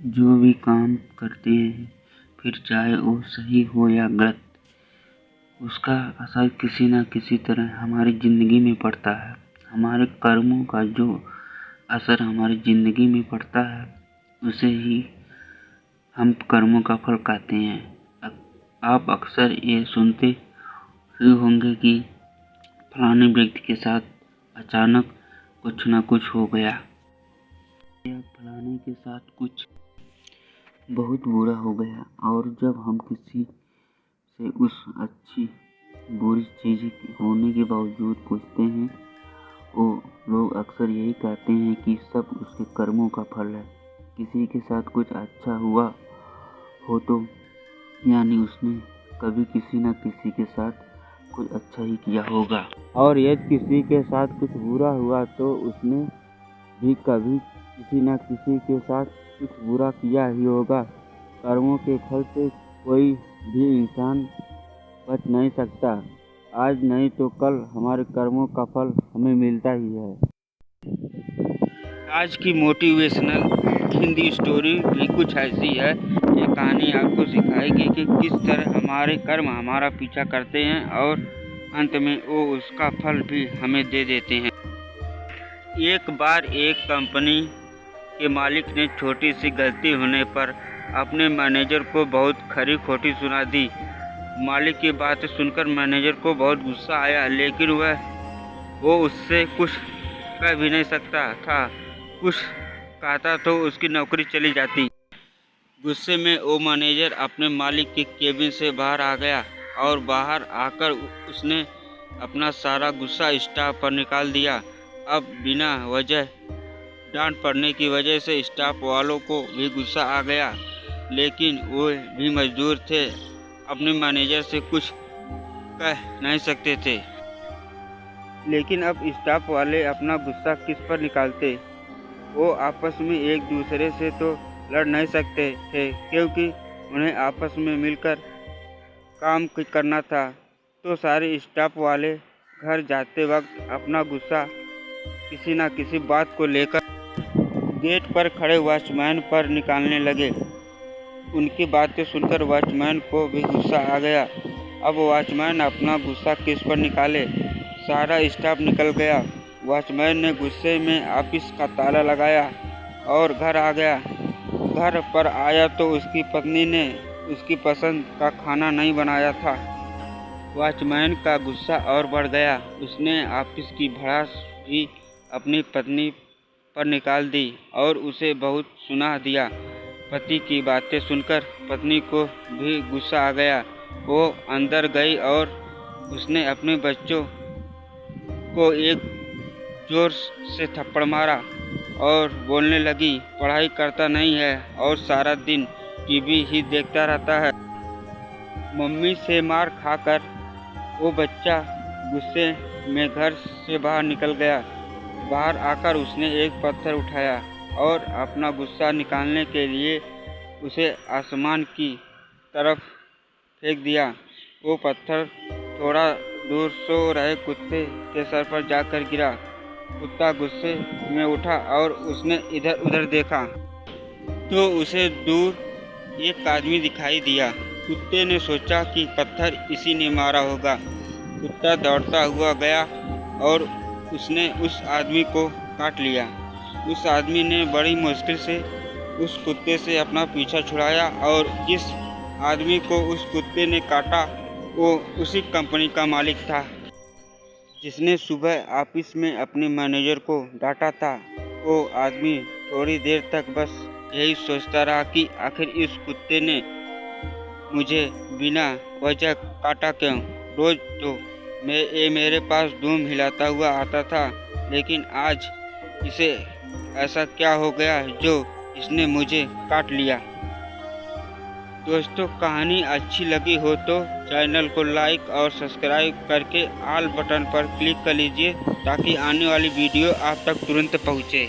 जो भी काम करते हैं, फिर चाहे वो सही हो या गलत, उसका असर किसी न किसी तरह हमारी ज़िंदगी में पड़ता है। हमारे कर्मों का जो असर हमारी ज़िंदगी में पड़ता है, उसे ही हम कर्मों का फल कहते हैं। आप अक्सर ये सुनते ही होंगे कि फलाने व्यक्ति के साथ अचानक कुछ न कुछ हो गया या फलाने के साथ कुछ बहुत बुरा हो गया। और जब हम किसी से उस अच्छी बुरी चीज़ होने के बावजूद पूछते हैं, वो लोग अक्सर यही कहते हैं कि सब उसके कर्मों का फल है। किसी के साथ कुछ अच्छा हुआ हो तो यानी उसने कभी किसी न किसी के साथ कुछ अच्छा ही किया होगा, और यदि किसी के साथ कुछ बुरा हुआ तो उसने भी कभी किसी न किसी के साथ कुछ बुरा किया ही होगा। कर्मों के फल से कोई भी इंसान बच नहीं सकता। आज नहीं तो कल हमारे कर्मों का फल हमें मिलता ही है। आज की मोटिवेशनल हिंदी स्टोरी भी कुछ ऐसी है। ये कहानी आपको सिखाएगी कि किस तरह हमारे कर्म हमारा पीछा करते हैं और अंत में वो उसका फल भी हमें दे देते हैं। एक बार एक कंपनी के मालिक ने छोटी सी गलती होने पर अपने मैनेजर को बहुत खरी खोटी सुना दी। मालिक की बातें सुनकर मैनेजर को बहुत गुस्सा आया, लेकिन वो उससे कुछ कह भी नहीं सकता था। कुछ कहता तो उसकी नौकरी चली जाती। गुस्से में वो मैनेजर अपने मालिक के केबिन से बाहर आ गया और बाहर आकर उसने अपना सारा गुस्सा स्टाफ पर निकाल दिया। अब बिना वजह डांट पड़ने की वजह से स्टाफ वालों को भी गुस्सा आ गया, लेकिन वो भी मजदूर थे, अपने मैनेजर से कुछ कह नहीं सकते थे। लेकिन अब स्टाफ वाले अपना गुस्सा किस पर निकालते? वो आपस में एक दूसरे से तो लड़ नहीं सकते थे, क्योंकि उन्हें आपस में मिलकर काम करना था। तो सारे स्टाफ वाले घर जाते वक्त अपना गुस्सा किसी न किसी बात को लेकर गेट पर खड़े वॉचमैन पर निकालने लगे। उनकी बातें सुनकर वॉचमैन को भी गुस्सा आ गया। अब वॉचमैन अपना गुस्सा किस पर निकाले? सारा स्टाफ निकल गया। वॉचमैन ने गुस्से में ऑफिस का ताला लगाया और घर आ गया। घर पर आया तो उसकी पत्नी ने उसकी पसंद का खाना नहीं बनाया था। वॉचमैन का गुस्सा और बढ़ गया। उसने ऑफिस की भड़ास भी अपनी पत्नी पर निकाल दी और उसे बहुत सुना दिया। पति की बातें सुनकर पत्नी को भी गुस्सा आ गया। वो अंदर गई और उसने अपने बच्चों को एक जोर से थप्पड़ मारा और बोलने लगी, पढ़ाई करता नहीं है और सारा दिन टीवी ही देखता रहता है। मम्मी से मार खाकर वो बच्चा गुस्से में घर से बाहर निकल गया। बाहर आकर उसने एक पत्थर उठाया और अपना गुस्सा निकालने के लिए उसे आसमान की तरफ फेंक दिया। वो पत्थर थोड़ा दूर सो रहे कुत्ते के सर पर जाकर गिरा। कुत्ता गुस्से में उठा और उसने इधर उधर देखा तो उसे दूर एक आदमी दिखाई दिया। कुत्ते ने सोचा कि पत्थर इसी ने मारा होगा। कुत्ता दौड़ता हुआ गया और उसने उस आदमी को काट लिया। उस आदमी ने बड़ी मुश्किल से उस कुत्ते से अपना पीछा छुड़ाया और जिस आदमी को उस कुत्ते ने काटा वो उसी कंपनी का मालिक था, जिसने सुबह ऑफिस में अपने मैनेजर को डांटा था। वो आदमी थोड़ी देर तक बस यही सोचता रहा कि आखिर इस कुत्ते ने मुझे बिना वजह काटा क्यों। रोज तो ये मेरे पास धूम हिलाता हुआ आता था, लेकिन आज इसे ऐसा क्या हो गया जो इसने मुझे काट लिया। दोस्तों, कहानी अच्छी लगी हो तो चैनल को लाइक और सब्सक्राइब करके ऑल बटन पर क्लिक कर लीजिए, ताकि आने वाली वीडियो आप तक तुरंत पहुँचे।